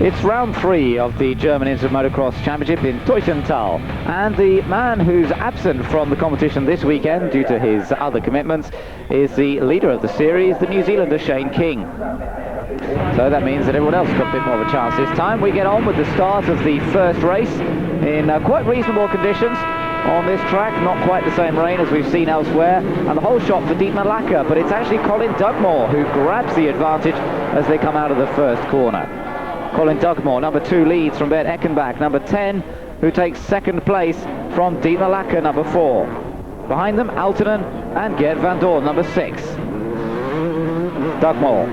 It's round 3 of the German Inter Motocross Championship in Teuthenthal, and the man who's absent from the competition this weekend due to his other commitments is the leader of the series, the New Zealander Shane King. So that means that everyone else has got a bit more of a chance this time. We get on with the start of the first race in quite reasonable conditions on this track, not quite the same rain as we've seen elsewhere, and the whole shot for Dietmar Lacker, but it's actually Colin Dugmore who grabs the advantage as they come out of the first corner. Colin Dugmore, number 2, leads from Bert Eckenbach, number 10, who takes second place from Dietmar Lacker, number 4. Behind them, Aaltonen and Gert van Doorn, number 6. Dugmore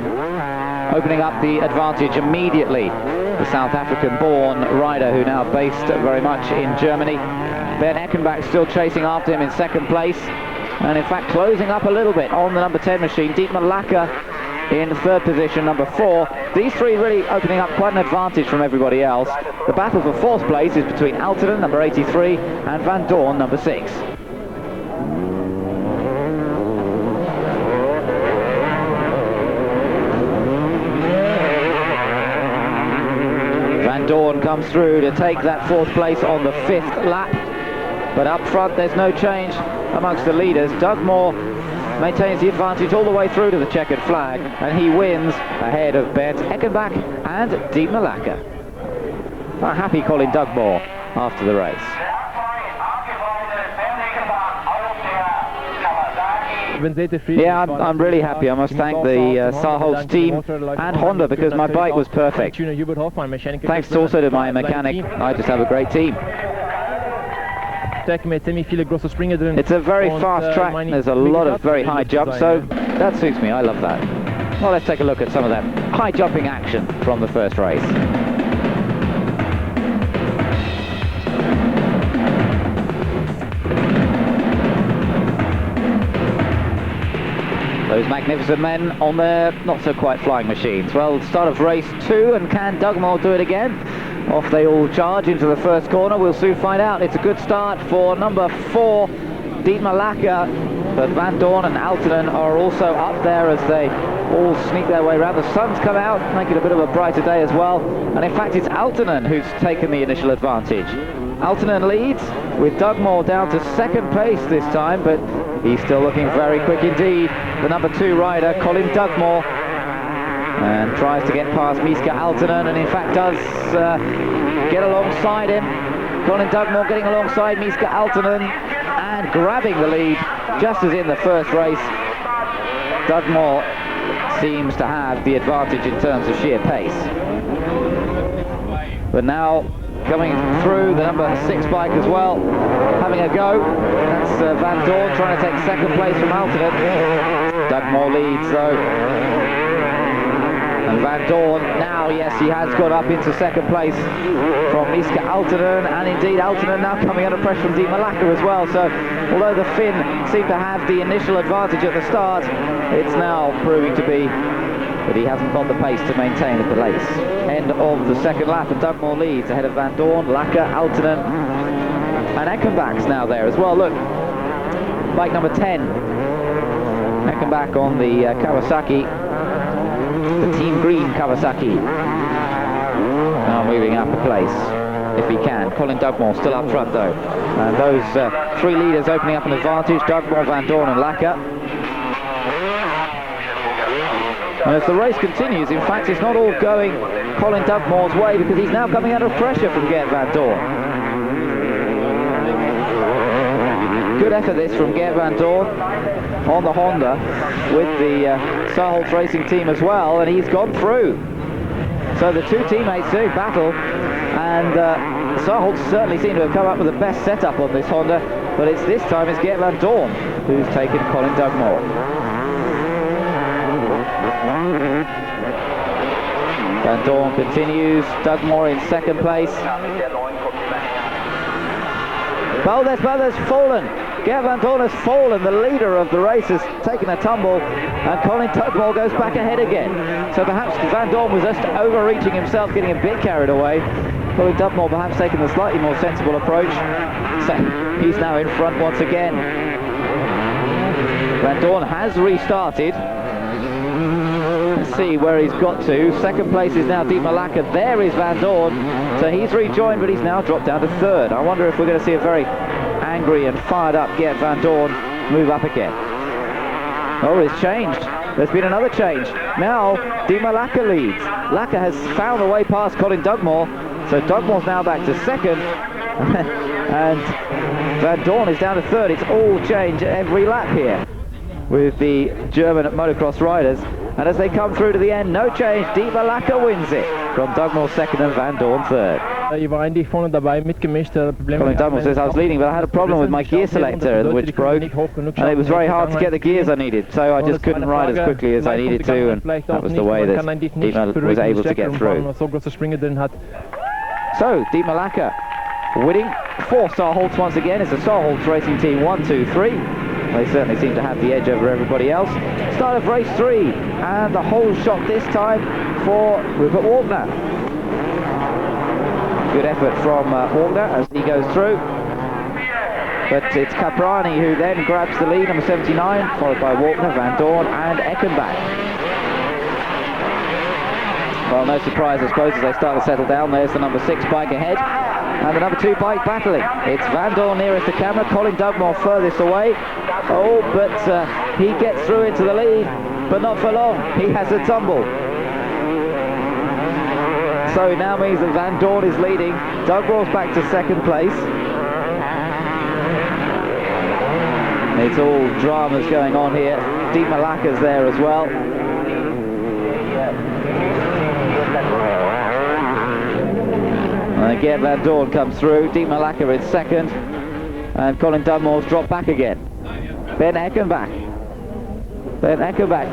opening up the advantage immediately. The South African-born rider who now based very much in Germany. Bert Eckenbach still chasing after him in second place, and in fact closing up a little bit on the number 10 machine. Dietmar Lacker in third position, number 4. These three really opening up quite an advantage from everybody else. The battle for fourth place is between Aaltonen, number 83, and Van Doorn, number 6. Van Doorn comes through to take that fourth place on the 5th lap, but up front there's no change amongst the leaders. Dugmore maintains the advantage all the way through to the checkered flag, and he wins ahead of Bert Eckenbach and Dietmar Lacker. A happy Colin Dugmore after the race. Yeah, I'm really happy. I must thank the Saarholz team and Honda, because my bike was perfect. Thanks also to my mechanic, I just have a great team. It's a very fast track, there's a lot of very high jumps, so that suits me, I love that. Well, let's take a look at some of that high jumping action from the first race. Those magnificent men on their not so quite flying machines. Well, start of race 2, and can Dugmore do it again? Off they all charge into the first corner. We'll soon find out. It's a good start for number 4, Dietmar Lacker, but Van Doorn and Aaltonen are also up there as they all sneak their way around. The sun's come out, making it a bit of a brighter day as well, and in fact it's Aaltonen who's taken the initial advantage. Aaltonen leads, with Dugmore down to second place this time, but he's still looking very quick indeed. The number 2 rider, Colin Dugmore, and tries to get past Miska Aaltonen, and in fact does get alongside him. Colin Dugmore getting alongside Miska Aaltonen and grabbing the lead just as in the first race. Dugmore seems to have the advantage in terms of sheer pace. But now coming through, the number 6 bike as well, having a go. That's Van Doorn trying to take second place from Aaltonen. Dugmore leads though. And Van Doorn now, yes, he has got up into second place from Miska Aaltonen, and indeed Aaltonen now coming under pressure from Dietmar Lacker as well. So although the Finn seemed to have the initial advantage at the start, it's now proving to be that he hasn't got the pace to maintain at the race. End of the second lap, and Dugmore leads ahead of Van Doorn, Lacker, Aaltonen, and Eckenbach's now there as well. Look, bike number 10, Eckenbach on the Kawasaki, the Team Green Kawasaki. Now moving up a place, if he can. Colin Dugmore still up front though. And those 3 leaders opening up an advantage, Dugmore, Van Doorn and Lacker. And as the race continues, in fact, it's not all going Colin Dugmore's way, because he's now coming under pressure from Gert Van Doorn. Good effort this from Gert Van Doorn on the Honda with the Saarholz Racing team as well, and he's gone through. So the 2 teammates doing battle, and Saarholz certainly seem to have come up with the best setup on this Honda, but it's this time it's Gert Van Doorn who's taken Colin Dugmore. Van Doorn continues, Dugmore in second place. Baldes fallen. Gert Van Doorn has fallen. The leader of the race has taken a tumble, and Colin Dugmore goes back ahead again. So perhaps Van Dorn was just overreaching himself, getting a bit carried away. Colin Dugmore perhaps taking the slightly more sensible approach. So he's now in front once again. Van Dorn has restarted. Let's see where he's got to. Second place is now Dietmar Lacker. There is Van Dorn. So he's rejoined, but he's now dropped down to third. I wonder if we're going to see a very angry and fired up Geert Van Dorn move up again. Oh, it's changed. There's been another change. Now Dietmar Lacker leads. Lacker has found a way past Colin Dugmore. So Dugmore's now back to second. And Van Dorn is down to third. It's all change every lap here with the German motocross riders. And as they come through to the end, no change. Dietmar Lacker wins it from Dugmore second and Van Dorn third. Je war eigentlich vorne dabei mitgemischt. Colin Dugmore says, I was leading, but I had a problem with my gear selector, which broke, and it was very hard to get the gears I needed, so I just couldn't ride as quickly as I needed to, and that was the way that Dietmar was able to get through. So, Dietmar Lacker winning 4 Star Holtz once again. It's a Star Holtz racing team 1, 2, 3. They certainly seem to have the edge over everybody else. Start of race 3, and the whole shot this time for Rupert Walkner. Good effort from Walkner as he goes through. But it's Caprani who then grabs the lead, number 79, followed by Walkner, Van Dorn and Eckenbach. Well, no surprise, I suppose, as they start to settle down. There's the number 6 bike ahead, and the number 2 bike battling. It's Van Dorn nearest the camera, Colin Dugmore furthest away. Oh, but he gets through into the lead, but not for long. He has a tumble. So it now means that Van Dorn is leading. Dugmore's back to second place. It's all dramas going on here. Dietmar Lacker's there as well. And again, Van Dorn comes through. Dietmar Lacker in second, and Colin Dugmore's dropped back again. Ben Eckenbach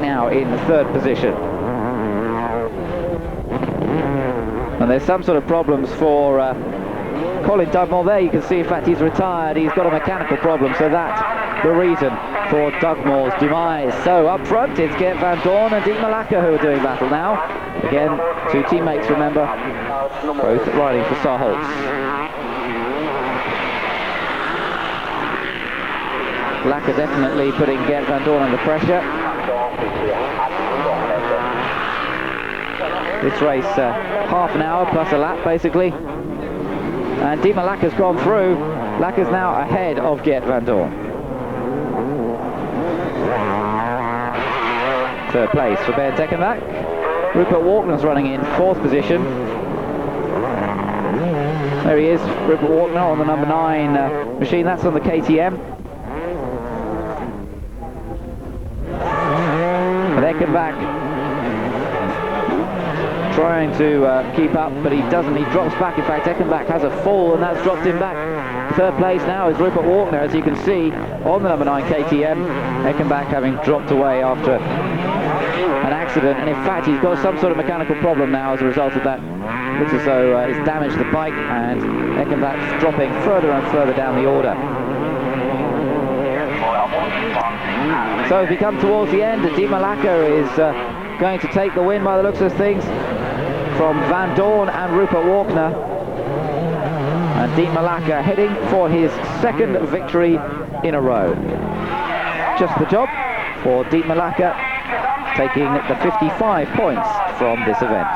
now in the third position. And there's some sort of problems for Colin Dugmore there. You can see, in fact, he's retired. He's got a mechanical problem, so that's the reason for Dugmore's demise. So up front, it's Geert Van Dorn and Dietmar Lacker who are doing battle now. Again, 2 teammates, remember, both riding for Star Holtz. Lacker definitely putting Geert Van Dorn under pressure. This race, half an hour plus a lap basically. And Dietmar Lacker's gone through. Lacker's now ahead of Geert Van Dorn. Third place for Ben Eckenbach. Rupert Walkner's running in 4th position. There he is, Rupert Walkner on the number 9 machine. That's on the KTM. And Eckenbach trying to keep up, but he doesn't. He drops back. In fact, Eckenbach has a fall, and that's dropped him back. Third place now is Rupert Walkner, as you can see, on the number 9 KTM. Eckenbach having dropped away after an accident, and in fact he's got some sort of mechanical problem now as a result of that. Looks as though it's damaged the bike, and Eckenbach's dropping further and further down the order. So as we come towards the end, Dietmar Lacker is going to take the win by the looks of things from Van Dorn and Rupert Walkner. And Dietmar Lacker heading for his 2nd victory in a row. Just the job for Dietmar Lacker, taking the 55 points from this event.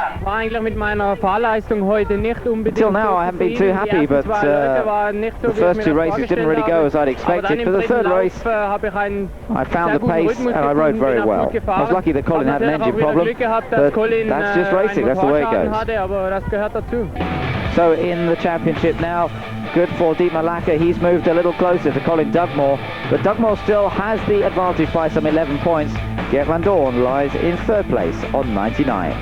Until now I haven't been too happy, but the first 2 races didn't really go as I'd expected. For the 3rd race I found the pace and I rode very well. I was lucky that Colin had an engine problem, but that's just racing, that's the way it goes. So in the championship now, good for Dietmar Lacker. He's moved a little closer to Colin Dugmore, but Dugmore still has the advantage by some 11 points. Geert Van Dorn lies in 3rd place on 99.